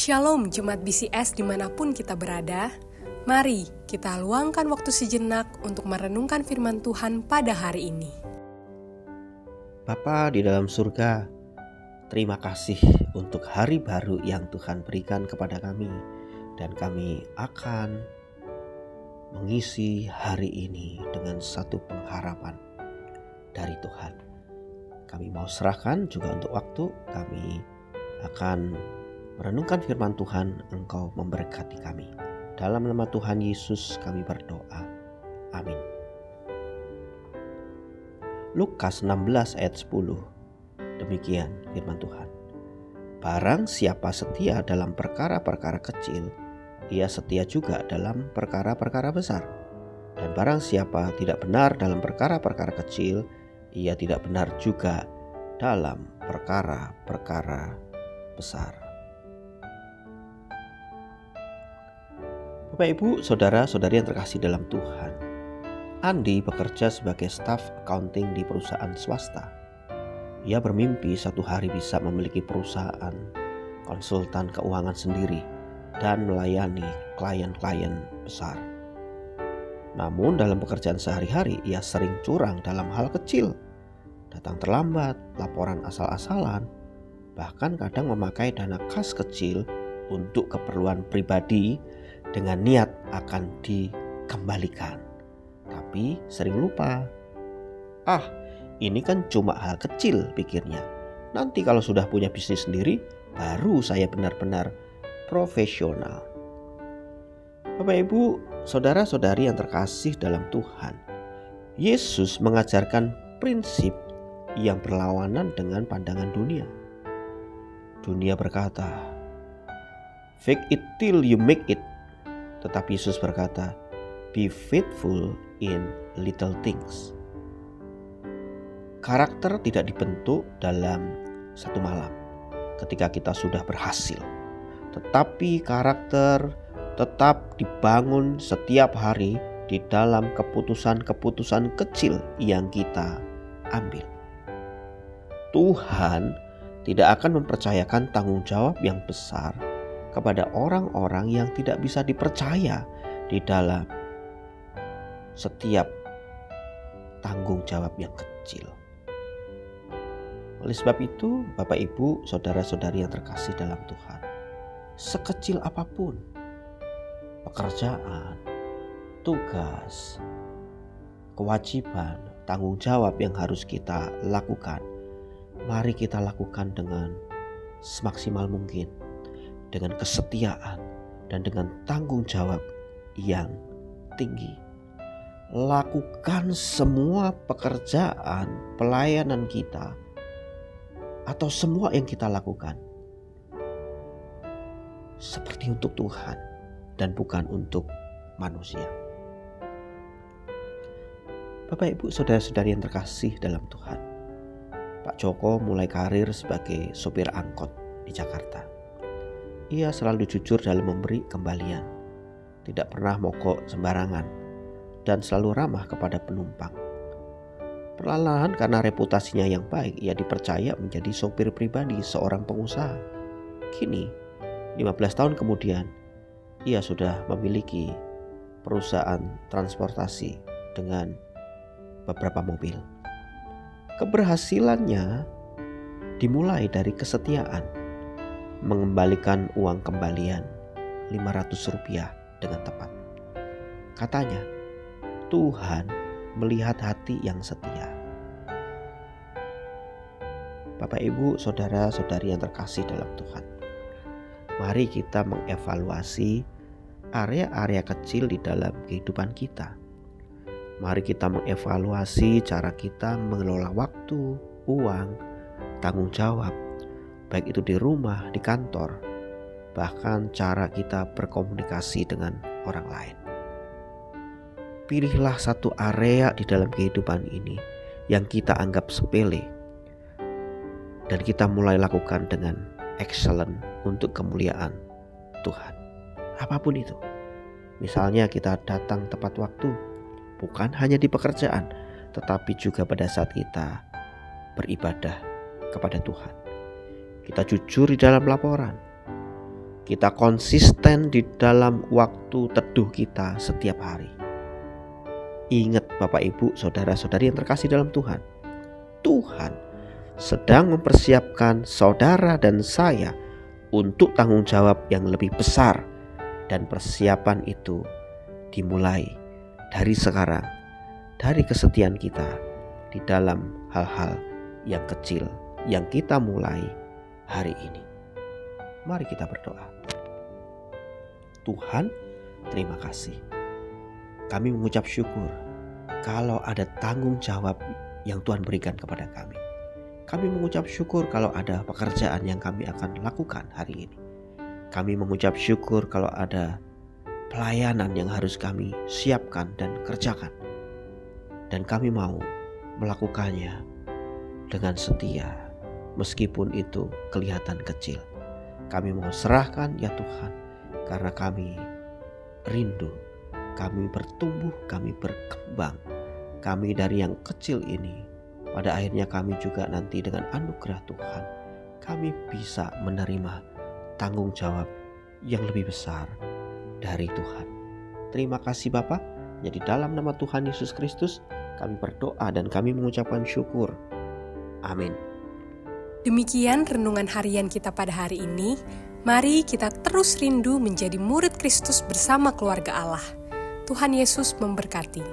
Shalom Jemaat BCS dimanapun kita berada. Mari kita luangkan waktu sejenak untuk merenungkan firman Tuhan pada hari ini. Bapa di dalam surga, terima kasih untuk hari baru yang Tuhan berikan kepada kami. Dan kami akan mengisi hari ini dengan satu pengharapan dari Tuhan. Kami mau serahkan juga untuk waktu kami akan merenungkan firman Tuhan. Engkau memberkati kami. Dalam nama Tuhan Yesus kami berdoa. Amin. Lukas 16 ayat 10. Demikian firman Tuhan. Barang siapa setia dalam perkara-perkara kecil, ia setia juga dalam perkara-perkara besar. Dan barang siapa tidak benar dalam perkara-perkara kecil, ia tidak benar juga dalam perkara-perkara besar. Bapak, Ibu, saudara-saudari yang terkasih dalam Tuhan, Andi bekerja sebagai staf accounting di perusahaan swasta. Ia bermimpi satu hari bisa memiliki perusahaan konsultan keuangan sendiri dan melayani klien-klien besar. Namun dalam pekerjaan sehari-hari ia sering curang dalam hal kecil, datang terlambat, laporan asal-asalan, bahkan kadang memakai dana kas kecil untuk keperluan pribadi dengan niat akan dikembalikan. Tapi sering lupa. Ini kan cuma hal kecil, pikirnya. Nanti kalau sudah punya bisnis sendiri, baru saya benar-benar profesional. Bapak, Ibu, saudara-saudari yang terkasih dalam Tuhan, Yesus mengajarkan prinsip yang berlawanan dengan pandangan dunia. Dunia berkata, fake it till you make it. Tetapi Yesus berkata, be faithful in little things. Karakter tidak dibentuk dalam satu malam ketika kita sudah berhasil. Tetapi karakter tetap dibangun setiap hari di dalam keputusan-keputusan kecil yang kita ambil. Tuhan tidak akan mempercayakan tanggung jawab yang besar kepada orang-orang yang tidak bisa dipercaya di dalam setiap tanggung jawab yang kecil. Oleh sebab itu, Bapak, Ibu, saudara-saudari yang terkasih dalam Tuhan, sekecil apapun pekerjaan, tugas, kewajiban, tanggung jawab yang harus kita lakukan, mari kita lakukan dengan semaksimal mungkin, dengan kesetiaan dan dengan tanggung jawab yang tinggi. Lakukan semua pekerjaan, pelayanan kita, atau semua yang kita lakukan seperti untuk Tuhan dan bukan untuk manusia. Bapak, Ibu, saudara-saudari yang terkasih dalam Tuhan, Pak Joko mulai karir sebagai sopir angkot di Jakarta. Ia selalu jujur dalam memberi kembalian, tidak pernah mogok sembarangan, dan selalu ramah kepada penumpang. Perlahan karena reputasinya yang baik, ia dipercaya menjadi sopir pribadi seorang pengusaha. Kini, 15 tahun kemudian, ia sudah memiliki perusahaan transportasi dengan beberapa mobil. Keberhasilannya dimulai dari kesetiaan, mengembalikan uang kembalian Rp500 dengan tepat. Katanya, Tuhan melihat hati yang setia. Bapak, Ibu, saudara-saudari yang terkasih dalam Tuhan, mari kita mengevaluasi area-area kecil di dalam kehidupan kita. Mari kita mengevaluasi cara kita mengelola waktu, uang, tanggung jawab, baik itu di rumah, di kantor, bahkan cara kita berkomunikasi dengan orang lain. Pilihlah satu area di dalam kehidupan ini yang kita anggap sepele, dan kita mulai lakukan dengan excellent untuk kemuliaan Tuhan. Apapun itu. Misalnya kita datang tepat waktu, bukan hanya di pekerjaan, tetapi juga pada saat kita beribadah kepada Tuhan. Kita jujur di dalam laporan. Kita konsisten di dalam waktu teduh kita setiap hari. Ingat Bapak Ibu, saudara-saudari yang terkasih dalam Tuhan, Tuhan sedang mempersiapkan saudara dan saya untuk tanggung jawab yang lebih besar, dan persiapan itu dimulai dari sekarang, dari kesetiaan kita di dalam hal-hal yang kecil yang kita mulai hari ini. Mari kita berdoa. Tuhan, terima kasih. Kami mengucap syukur kalau ada tanggung jawab yang Tuhan berikan kepada kami. Kami mengucap syukur kalau ada pekerjaan yang kami akan lakukan hari ini. Kami mengucap syukur kalau ada pelayanan yang harus kami siapkan dan kerjakan. Dan kami mau melakukannya dengan setia, meskipun itu kelihatan kecil. Kami mau serahkan ya Tuhan, karena kami rindu, kami bertumbuh, kami berkembang. Kami dari yang kecil ini, pada akhirnya kami juga nanti dengan anugerah Tuhan, kami bisa menerima tanggung jawab yang lebih besar dari Tuhan. Terima kasih Bapa. Jadi dalam nama Tuhan Yesus Kristus kami berdoa dan kami mengucapkan syukur. Amin. Demikian renungan harian kita pada hari ini. Mari kita terus rindu menjadi murid Kristus bersama keluarga Allah. Tuhan Yesus memberkati.